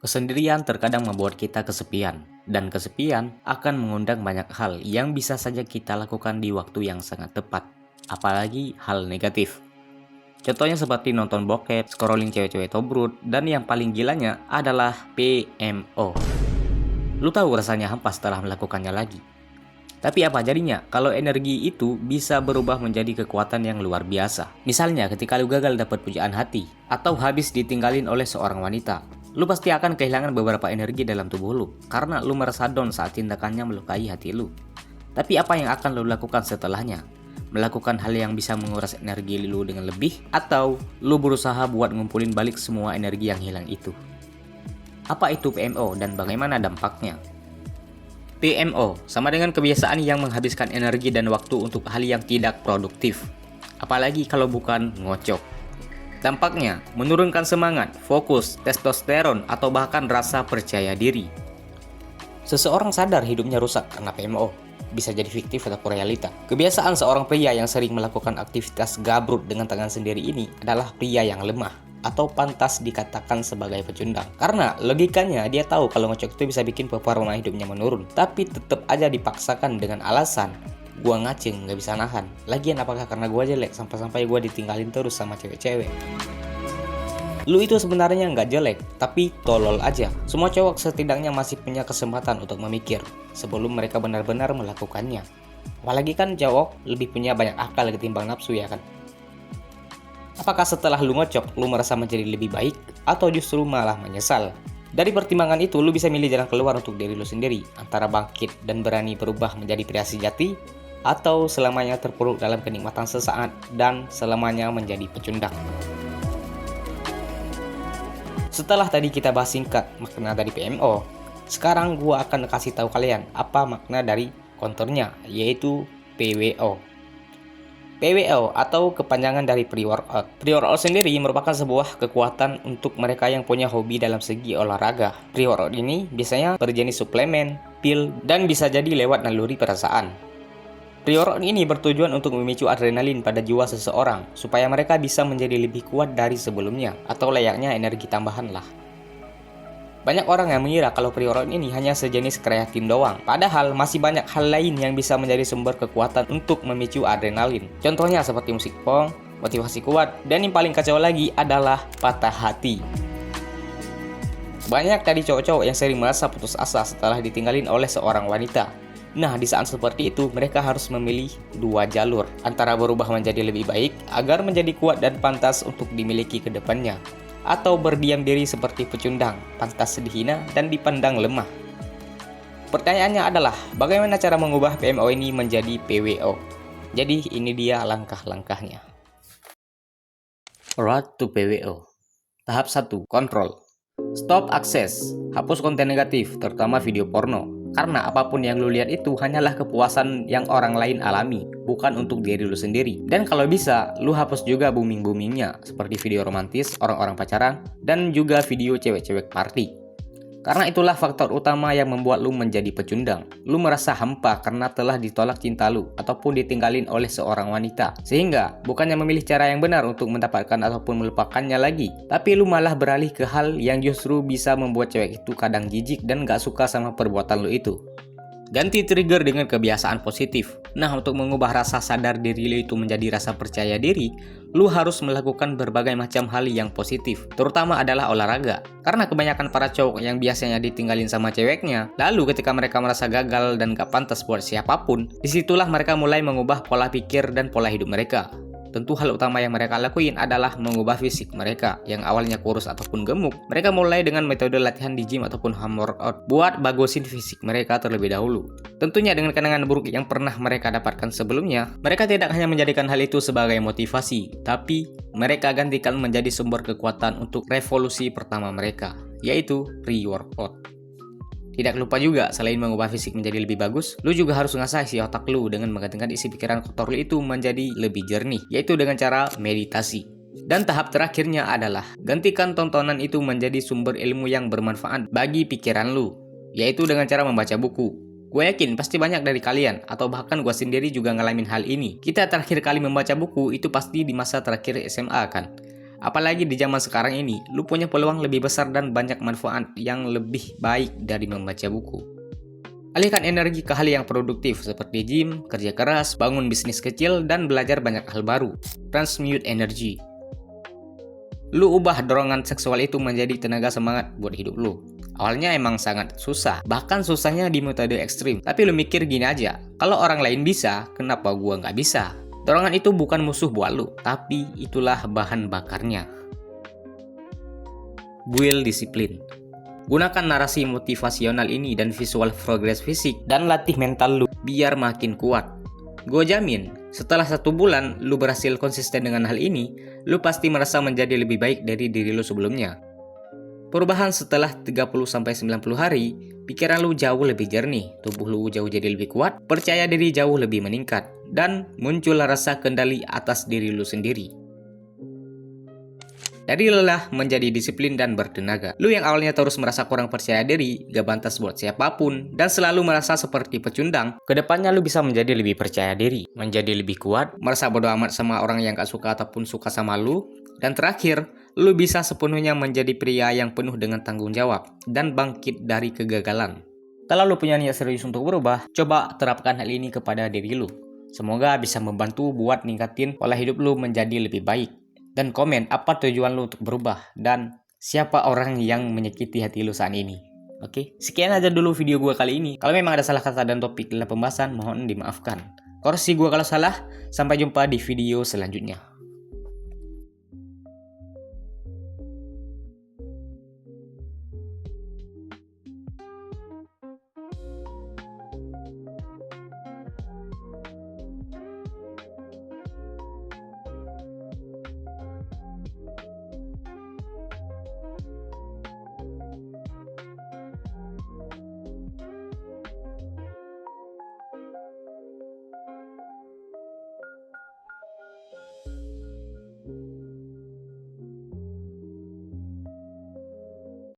Kesendirian terkadang membuat kita kesepian, dan kesepian akan mengundang banyak hal yang bisa saja kita lakukan di waktu yang sangat tepat, apalagi hal negatif. Contohnya seperti nonton bokep, scrolling cewek-cewek tobrut, dan yang paling gilanya adalah PMO. Lu tahu rasanya hampa setelah melakukannya lagi. Tapi apa jadinya kalau energi itu bisa berubah menjadi kekuatan yang luar biasa? Misalnya ketika lu gagal dapat pujaan hati, atau habis ditinggalin oleh seorang wanita, lu pasti akan kehilangan beberapa energi dalam tubuh lu, karena lu merasa down saat tindakannya melukai hati lu. Tapi apa yang akan lu lakukan setelahnya? Melakukan hal yang bisa menguras energi lu dengan lebih, atau lu berusaha buat ngumpulin balik semua energi yang hilang itu? Apa itu PMO dan bagaimana dampaknya? PMO sama dengan kebiasaan yang menghabiskan energi dan waktu untuk hal yang tidak produktif, apalagi kalau bukan ngocok. Dampaknya menurunkan semangat, fokus, testosteron, atau bahkan rasa percaya diri. Seseorang sadar hidupnya rusak karena PMO, bisa jadi fiktif ataupun realita. Kebiasaan seorang pria yang sering melakukan aktivitas gabrut dengan tangan sendiri ini adalah pria yang lemah, atau pantas dikatakan sebagai pecundang. Karena logikanya dia tahu kalau ngocok itu bisa bikin performa hidupnya menurun, tapi tetap aja dipaksakan dengan alasan gua ngaceng, nggak bisa nahan. Lagian apakah karena gua jelek sampai-sampai gua ditinggalin terus sama cewek-cewek? Lu itu sebenarnya nggak jelek, tapi tolol aja. Semua cowok setidaknya masih punya kesempatan untuk memikir sebelum mereka benar-benar melakukannya. Apalagi kan cowok lebih punya banyak akal ketimbang nafsu, ya kan? Apakah setelah lu ngocok, lu merasa menjadi lebih baik, atau justru malah menyesal? Dari pertimbangan itu, lu bisa milih jalan keluar untuk diri lu sendiri, antara bangkit dan berani berubah menjadi pria sejati, atau selamanya terpuruk dalam kenikmatan sesaat, dan selamanya menjadi pecundang. Setelah tadi kita bahas singkat makna dari PMO, sekarang gua akan kasih tahu kalian apa makna dari counternya, yaitu PWO. PWO atau kepanjangan dari pre-workout. Pre-workout sendiri merupakan sebuah kekuatan untuk mereka yang punya hobi dalam segi olahraga. Pre-workout ini biasanya berjenis suplemen, pil, dan bisa jadi lewat naluri perasaan. Pre-workout ini bertujuan untuk memicu adrenalin pada jiwa seseorang supaya mereka bisa menjadi lebih kuat dari sebelumnya, atau layaknya energi tambahan lah. Banyak orang yang mengira kalau pre-workout ini hanya sejenis kreatin doang. Padahal masih banyak hal lain yang bisa menjadi sumber kekuatan untuk memicu adrenalin. Contohnya seperti musik punk, motivasi kuat, dan yang paling kacau lagi adalah patah hati. Banyak dari cowok-cowok yang sering merasa putus asa setelah ditinggalin oleh seorang wanita. Nah, di saat seperti itu, mereka harus memilih dua jalur, antara berubah menjadi lebih baik agar menjadi kuat dan pantas untuk dimiliki ke depannya, atau berdiam diri seperti pecundang, pantas dihina dan dipandang lemah. Pertanyaannya adalah, bagaimana cara mengubah PMO ini menjadi PWO? Jadi ini dia langkah-langkahnya. Road to PWO. Tahap 1, kontrol. Stop akses, hapus konten negatif, terutama video porno. Karena apapun yang lu lihat itu hanyalah kepuasan yang orang lain alami, bukan untuk diri lu sendiri. Dan kalau bisa, lu hapus juga booming-boomingnya, seperti video romantis, orang-orang pacaran, dan juga video cewek-cewek party. Karena itulah faktor utama yang membuat lu menjadi pecundang. Lu merasa hampa karena telah ditolak cinta lu, ataupun ditinggalin oleh seorang wanita. Sehingga, bukannya memilih cara yang benar untuk mendapatkan ataupun melupakannya lagi, tapi lu malah beralih ke hal yang justru bisa membuat cewek itu kadang jijik dan gak suka sama perbuatan lu itu. Ganti trigger dengan kebiasaan positif. Nah, untuk mengubah rasa sadar diri lu itu menjadi rasa percaya diri, lu harus melakukan berbagai macam hal yang positif, terutama adalah olahraga. Karena kebanyakan para cowok yang biasanya ditinggalin sama ceweknya, lalu ketika mereka merasa gagal dan gak pantas buat siapapun, disitulah mereka mulai mengubah pola pikir dan pola hidup mereka. Tentu hal utama yang mereka lakuin adalah mengubah fisik mereka yang awalnya kurus ataupun gemuk. Mereka mulai dengan metode latihan di gym ataupun home workout buat bagusin fisik mereka terlebih dahulu. Tentunya dengan kenangan buruk yang pernah mereka dapatkan sebelumnya, mereka tidak hanya menjadikan hal itu sebagai motivasi, tapi mereka gantikan menjadi sumber kekuatan untuk revolusi pertama mereka, yaitu pre-workout. Tidak lupa juga, selain mengubah fisik menjadi lebih bagus, lu juga harus ngasah isi otak lu dengan menggantikan isi pikiran kotor lu itu menjadi lebih jernih, yaitu dengan cara meditasi. Dan tahap terakhirnya adalah, gantikan tontonan itu menjadi sumber ilmu yang bermanfaat bagi pikiran lu, yaitu dengan cara membaca buku. Gue yakin pasti banyak dari kalian, atau bahkan gue sendiri juga ngalamin hal ini. Kita terakhir kali membaca buku itu pasti di masa terakhir SMA kan? Apalagi di zaman sekarang ini, lu punya peluang lebih besar dan banyak manfaat yang lebih baik dari membaca buku. Alihkan energi ke hal yang produktif seperti gym, kerja keras, bangun bisnis kecil, dan belajar banyak hal baru. Transmute energy. Lu ubah dorongan seksual itu menjadi tenaga semangat buat hidup lu. Awalnya emang sangat susah, bahkan susahnya di metode ekstrim. Tapi lu mikir gini aja, kalau orang lain bisa, kenapa gua nggak bisa? Dorongan itu bukan musuh buat lu, tapi itulah bahan bakarnya. Build disiplin. Gunakan narasi motivasional ini dan visual progres fisik dan latih mental lu biar makin kuat. Gue jamin, setelah 1 bulan lu berhasil konsisten dengan hal ini, lu pasti merasa menjadi lebih baik dari diri lu sebelumnya. Perubahan setelah 30-90 hari, pikiran lu jauh lebih jernih, tubuh lu jauh jadi lebih kuat, percaya diri jauh lebih meningkat, dan muncul rasa kendali atas diri lu sendiri. Dari lelah menjadi disiplin dan bertenaga. Lu yang awalnya terus merasa kurang percaya diri, gak pantas buat siapapun, dan selalu merasa seperti pecundang, kedepannya lu bisa menjadi lebih percaya diri, menjadi lebih kuat, merasa bodo amat sama orang yang gak suka ataupun suka sama lu, dan terakhir, lu bisa sepenuhnya menjadi pria yang penuh dengan tanggung jawab, dan bangkit dari kegagalan. Kalau lu punya niat serius untuk berubah, coba terapkan hal ini kepada diri lu. Semoga bisa membantu buat ningkatin pola hidup lu menjadi lebih baik. Dan komen apa tujuan lu untuk berubah dan siapa orang yang menyakiti hati lu saat ini. Oke, sekian aja dulu video gue kali ini. Kalau memang ada salah kata dan topik dalam pembahasan, mohon dimaafkan. Koreksi gue kalau salah. Sampai jumpa di video selanjutnya.